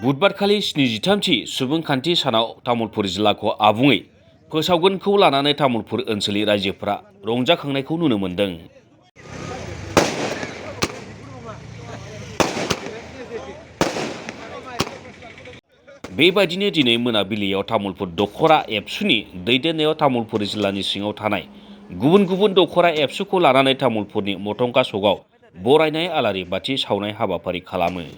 बुधबारखालि 73थि सुबुंखान्थि सानाव तामुलपुर जिल्लाखौ आबुङै फोसावगोनखौ लानानै तामुलपुर ओनसोलनि रायजोफोरा रंजाखांनायखौ नुनो मोन्दों। बेबायदिनो दिनै मोनाबिलियाव तामुलपुर दखरा एबसुनि दैदेननायाव तामुलपुर जिल्लानि सिङाव थानाय गुबुन गुबुन दखरा एबसुखौ लानानै तामुलपुरनि मटंका सकआव बरायनाय आलारि बाथि सावनाय हाबाफारि खालामो।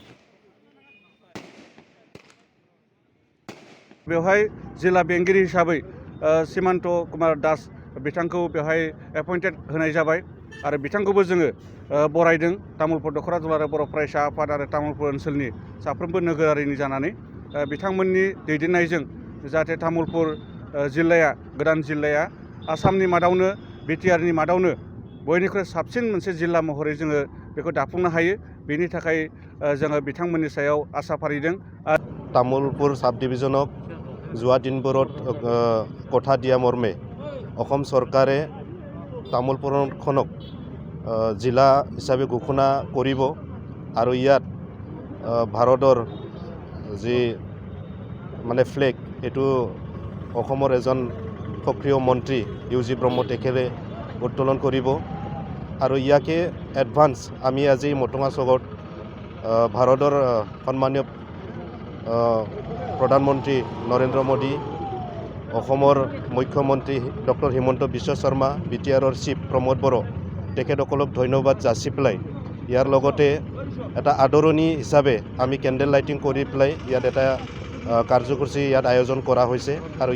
बेवहाय जिल्ला बेंगिरि हिसाबै सीमान्त कुमार दास बिथांखौ बेवहाय एपइन्टेड होनाय जाबाय आरो बिथांखौबो जोङो बरायदों। तामुलपुर दखरा दुलाराय बर' फरायसा आफाद आरो तामुलपुर ओनसोलनि साफ्रोमबो नोगोरारिनि जानानै बिथांमोननि दैदेननायजों जाहाथे तामुलपुर जिल्लाया गोदान जिल्लाया आसामनि मादावनो बिटिआरनि मादावनो बयनिख्रुइ साबसिन मोनसे जिल्ला महरै जोङो बेखौ दाफुंनो हायो। बेनि थाखाय जोङो बिथांमोननि सायाव आसा फारिदों। तामुलपुर साब डिविजनक যোৱা দিনবোৰত কথা দিয়া মৰ্মে অসম চৰকাৰে তামোলপুৰখনক জিলা হিচাপে ঘোষণা কৰিব আৰু ইয়াত ভাৰতৰ যি মানে ফ্লেগ এইটো অসমৰ এজন সক্ৰিয় মন্ত্ৰী ইউজি ব্ৰহ্ম তেখেতে উত্তোলন কৰিব আৰু ইয়াকে এডভান্স আমি আজি মটঙা চকত ভাৰতৰ সন্মানীয় প্ৰধানমন্ত্ৰী নৰেন্দ্ৰ মোদী, অসমৰ মুখ্যমন্ত্ৰী ডক্টৰ হিমন্ত বিশ্ব শৰ্মা, বিটিআৰৰ চিফ প্ৰমোদ বড়ো তেখেতসকলক ধন্যবাদ যাচি পেলাই ইয়াৰ লগতে এটা আদৰণি হিচাপে আমি কেণ্ডেল লাইটিং কৰি পেলাই ইয়াত এটা কাৰ্যসূচী ইয়াত আয়োজন কৰা হৈছে আৰু